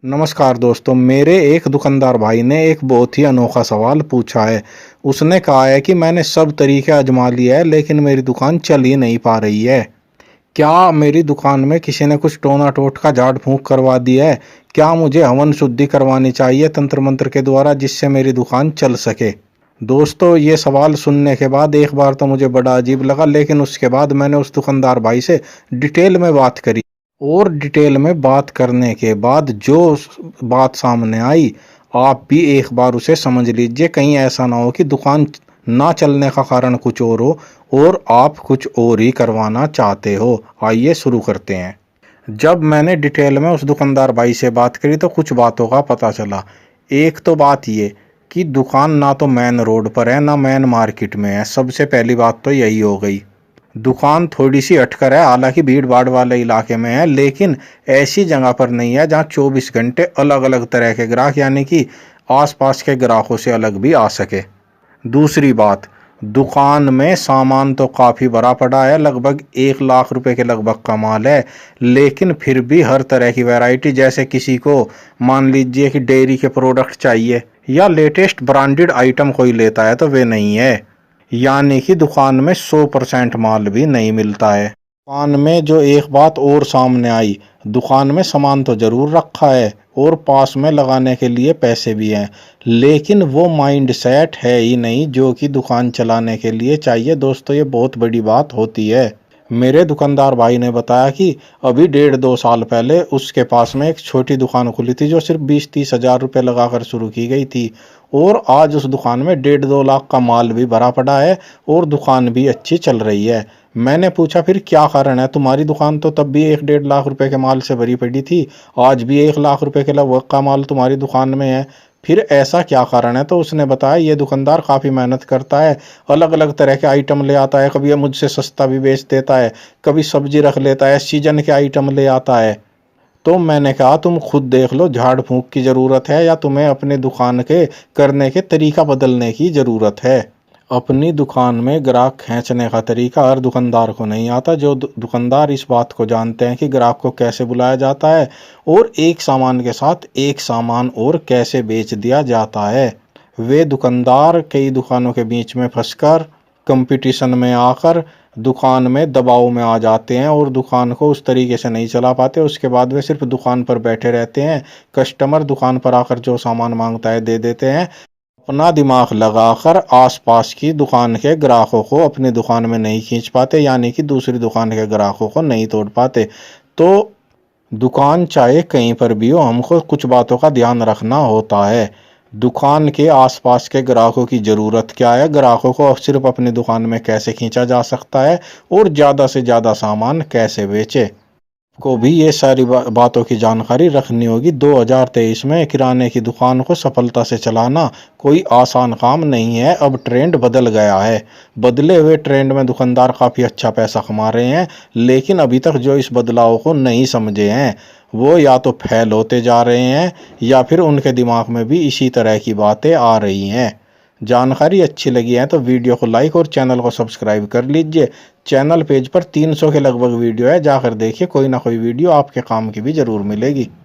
नमस्कार दोस्तों, मेरे एक दुकानदार भाई ने एक बहुत ही अनोखा सवाल पूछा है। उसने कहा है कि मैंने सब तरीके आजमा लिए हैं लेकिन मेरी दुकान चल ही नहीं पा रही है। क्या मेरी दुकान में किसी ने कुछ टोना टोटका झाड़ फूंक करवा दिया है? क्या मुझे हवन शुद्धि करवानी चाहिए तंत्र मंत्र के द्वारा जिससे मेरी दुकान चल सके? दोस्तों, ये सवाल सुनने के बाद एक बार तो मुझे बड़ा अजीब लगा, लेकिन उसके बाद मैंने उस दुकानदार भाई से डिटेल में बात करी। और डिटेल में बात करने के बाद जो बात सामने आई, आप भी एक बार उसे समझ लीजिए। कहीं ऐसा ना हो कि दुकान ना चलने का कारण कुछ और हो और आप कुछ और ही करवाना चाहते हो। आइए शुरू करते हैं। जब मैंने डिटेल में उस दुकानदार भाई से बात करी तो कुछ बातों का पता चला। एक तो बात ये कि दुकान ना तो मेन रोड पर है ना मेन मार्केट में है। सबसे पहली बात तो यही हो गई। दुकान थोड़ी सी हटकर है, हालांकि भीड़ भाड़ वाले इलाके में है, लेकिन ऐसी जगह पर नहीं है जहां 24 घंटे अलग अलग तरह के ग्राहक यानी कि आसपास के ग्राहकों से अलग भी आ सके। दूसरी बात, दुकान में सामान तो काफ़ी भरा पड़ा है, लगभग 1 लाख रुपए के लगभग का माल है, लेकिन फिर भी हर तरह की वैरायटी। जैसे किसी को मान लीजिए कि डेयरी के प्रोडक्ट चाहिए या लेटेस्ट ब्रांडेड आइटम कोई लेता है तो वे नहीं है। यानी कि दुकान में 100% माल भी नहीं मिलता है। दुकान में जो एक बात और सामने आई, दुकान में सामान तो जरूर रखा है और पास में लगाने के लिए पैसे भी हैं, लेकिन वो माइंड सेट है ही नहीं जो कि दुकान चलाने के लिए चाहिए। दोस्तों, ये बहुत बड़ी बात होती है। मेरे दुकानदार भाई ने बताया कि अभी 1.5-2 साल पहले उसके पास में एक छोटी दुकान खुली थी जो सिर्फ 20-30 हज़ार रुपये लगाकर शुरू की गई थी, और आज उस दुकान में 1.5-2 लाख का माल भी भरा पड़ा है और दुकान भी अच्छी चल रही है। मैंने पूछा, फिर क्या कारण है? तुम्हारी दुकान तो तब भी 1-1.5 लाख रुपए के माल से भरी पड़ी थी, आज भी 1 लाख रुपए के लगभग का माल तुम्हारी दुकान में है, फिर ऐसा क्या कारण है? तो उसने बताया, ये दुकानदार काफ़ी मेहनत करता है, अलग अलग तरह के आइटम ले आता है, कभी ये मुझसे सस्ता भी बेच देता है, कभी सब्जी रख लेता है, सीजन के आइटम ले आता है। तो मैंने कहा, तुम खुद देख लो, झाड़ फूंक की ज़रूरत है या तुम्हें अपनी दुकान के करने के तरीका बदलने की ज़रूरत है? अपनी दुकान में ग्राहक खींचने का तरीका हर दुकानदार को नहीं आता। जो दुकानदार इस बात को जानते हैं कि ग्राहक को कैसे बुलाया जाता है और एक सामान के साथ एक सामान और कैसे बेच दिया जाता है, वे दुकानदार कई दुकानों के बीच में फंसकर कंपटीशन में आकर दुकान में दबाव में आ जाते हैं और दुकान को उस तरीके से नहीं चला पाते। उसके बाद वे सिर्फ दुकान पर बैठे रहते हैं। कस्टमर दुकान पर आकर जो सामान मांगता है दे देते हैं, अपना दिमाग लगाकर आसपास की दुकान के ग्राहकों को अपनी दुकान में नहीं खींच पाते, यानी कि दूसरी दुकान के ग्राहकों को नहीं तोड़ पाते। तो दुकान चाहे कहीं पर भी हो, हमको कुछ बातों का ध्यान रखना होता है। दुकान के आसपास के ग्राहकों की ज़रूरत क्या है, ग्राहकों को सिर्फ अपनी दुकान में कैसे खींचा जा सकता है और ज़्यादा से ज़्यादा सामान कैसे बेचे, को भी ये सारी बातों की जानकारी रखनी होगी। 2023 में किराने की दुकान को सफलता से चलाना कोई आसान काम नहीं है। अब ट्रेंड बदल गया है। बदले हुए ट्रेंड में दुकानदार काफ़ी अच्छा पैसा कमा रहे हैं, लेकिन अभी तक जो इस बदलाव को नहीं समझे हैं वो या तो फेल होते जा रहे हैं या फिर उनके दिमाग में भी इसी तरह की बातें आ रही हैं। जानकारी अच्छी लगी है तो वीडियो को लाइक और चैनल को सब्सक्राइब कर लीजिए। चैनल पेज पर 300 के लगभग वीडियो है, जाकर देखिए, कोई ना कोई वीडियो आपके काम की भी ज़रूर मिलेगी।